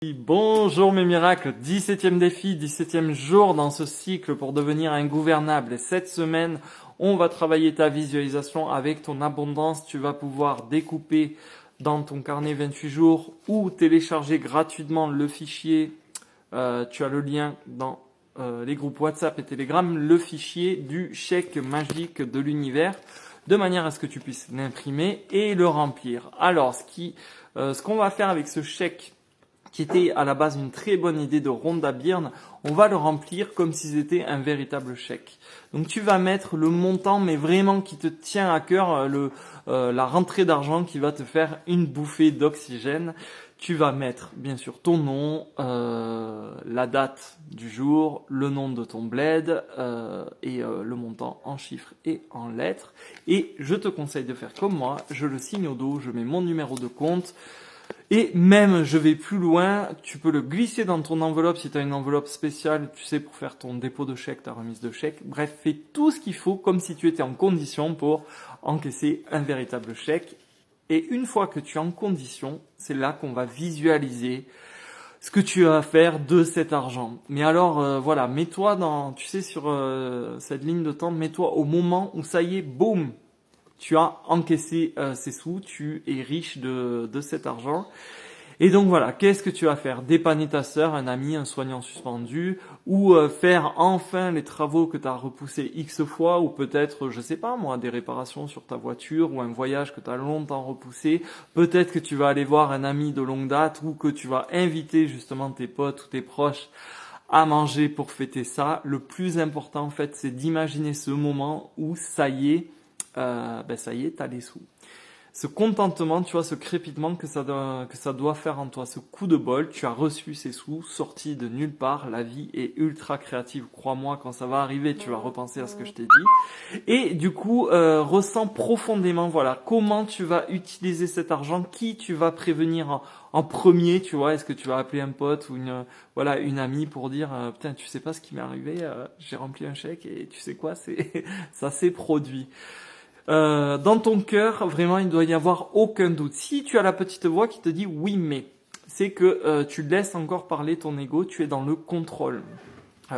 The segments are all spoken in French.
Bonjour mes miracles, 17e défi, 17e jour dans ce cycle pour devenir ingouvernable. Et cette semaine, on va travailler ta visualisation avec ton abondance. Tu vas pouvoir découper dans ton carnet 28 jours ou télécharger gratuitement le fichier. Tu as le lien dans les groupes WhatsApp et Telegram, le fichier du chèque magique de l'univers, de manière à ce que tu puisses l'imprimer et le remplir. Alors, ce qu'on va faire avec ce chèque, qui était à la base une très bonne idée de Rhonda Byrne, on va le remplir comme si c'était un véritable chèque. Donc tu vas mettre le montant, mais vraiment qui te tient à cœur, la rentrée d'argent qui va te faire une bouffée d'oxygène. Tu vas mettre bien sûr ton nom, la date du jour, le nom de ton bled et le montant en chiffres et en lettres. Et je te conseille de faire comme moi, je le signe au dos, je mets mon numéro de compte. Et même, je vais plus loin, tu peux le glisser dans ton enveloppe si tu as une enveloppe spéciale, tu sais, pour faire ton dépôt de chèque, ta remise de chèque. Bref, fais tout ce qu'il faut comme si tu étais en condition pour encaisser un véritable chèque. Et une fois que tu es en condition, c'est là qu'on va visualiser ce que tu vas faire de cet argent. Mais alors, voilà, mets-toi tu sais, sur cette ligne de temps, mets-toi au moment où ça y est, boum, tu as encaissé ces sous, tu es riche de cet argent. Et donc voilà, qu'est-ce que tu vas faire? Dépanner ta sœur, un ami, un soignant suspendu, ou faire enfin les travaux que tu as repoussés X fois, ou peut-être, je sais pas moi, des réparations sur ta voiture, ou un voyage que tu as longtemps repoussé. Peut-être que tu vas aller voir un ami de longue date, ou que tu vas inviter justement tes potes ou tes proches à manger pour fêter ça. Le plus important en fait, c'est d'imaginer ce moment où ça y est, ça y est, t'as les sous. Ce contentement, tu vois, ce crépitement que ça doit faire en toi, ce coup de bol, tu as reçu ces sous, sortis de nulle part, la vie est ultra créative, crois-moi, quand ça va arriver, tu vas repenser à ce que je t'ai dit. Et du coup, ressens profondément, voilà, comment tu vas utiliser cet argent, qui tu vas prévenir en premier, tu vois, est-ce que tu vas appeler un pote ou une amie pour dire, putain, tu sais pas ce qui m'est arrivé, j'ai rempli un chèque et tu sais quoi, ça s'est produit. Dans ton cœur, vraiment, il ne doit y avoir aucun doute. Si tu as la petite voix qui te dit oui, mais, c'est que tu laisses encore parler ton ego, tu es dans le contrôle.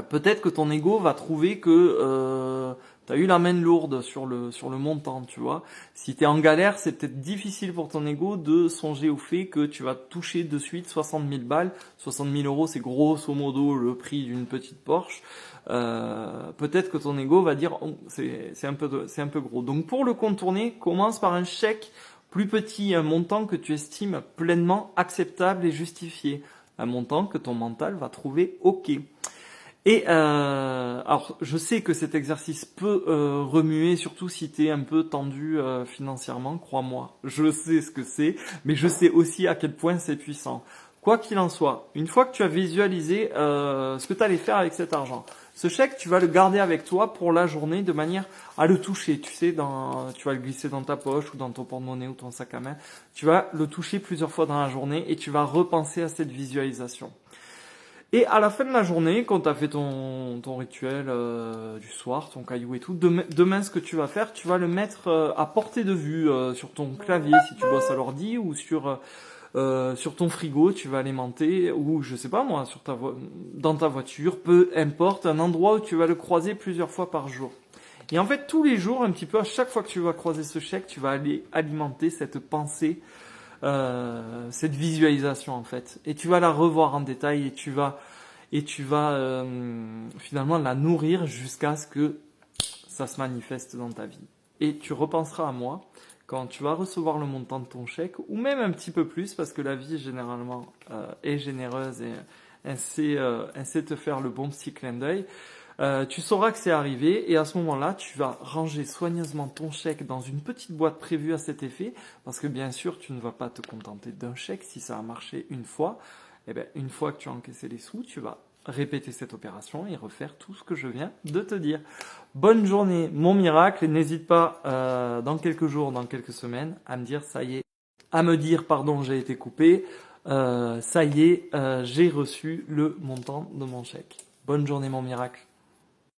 Peut-être que ton ego va trouver que tu as eu la main lourde sur le montant, tu vois. Si tu es en galère, c'est peut-être difficile pour ton ego de songer au fait que tu vas toucher de suite 60 000 balles. 60 000 euros, c'est grosso modo le prix d'une petite Porsche. Peut-être que ton ego va dire oh, c'est un peu gros. Donc pour le contourner, commence par un chèque plus petit, un montant que tu estimes pleinement acceptable et justifié. Un montant que ton mental va trouver OK. Et alors, je sais que cet exercice peut remuer, surtout si tu es un peu tendu financièrement, crois-moi. Je sais ce que c'est, mais je sais aussi à quel point c'est puissant. Quoi qu'il en soit, une fois que tu as visualisé ce que tu allais faire avec cet argent, ce chèque, tu vas le garder avec toi pour la journée de manière à le toucher. Tu sais, tu vas le glisser dans ta poche ou dans ton porte-monnaie ou ton sac à main. Tu vas le toucher plusieurs fois dans la journée et tu vas repenser à cette visualisation. Et à la fin de la journée, quand tu as fait ton rituel du soir, ton caillou et tout, demain ce que tu vas faire, tu vas le mettre à portée de vue sur ton clavier si tu bosses à l'ordi ou sur ton frigo, tu vas alimenter ou je sais pas moi, dans ta voiture, peu importe, un endroit où tu vas le croiser plusieurs fois par jour. Et en fait, tous les jours, un petit peu, à chaque fois que tu vas croiser ce chèque, tu vas aller alimenter cette pensée, cette visualisation en fait. Et tu vas la revoir en détail et tu vas finalement la nourrir jusqu'à ce que ça se manifeste dans ta vie. Et tu repenseras à moi quand tu vas recevoir le montant de ton chèque, ou même un petit peu plus, parce que la vie généralement est généreuse et elle sait te faire le bon petit clin d'œil. Tu sauras que c'est arrivé et à ce moment-là, tu vas ranger soigneusement ton chèque dans une petite boîte prévue à cet effet, parce que bien sûr, tu ne vas pas te contenter d'un chèque si ça a marché une fois. Eh bien, une fois que tu as encaissé les sous, tu vas répéter cette opération et refaire tout ce que je viens de te dire. Bonne journée, mon miracle, et n'hésite pas dans quelques jours, dans quelques semaines, à me dire ça y est, pardon, j'ai été coupé, ça y est, j'ai reçu le montant de mon chèque. Bonne journée, mon miracle.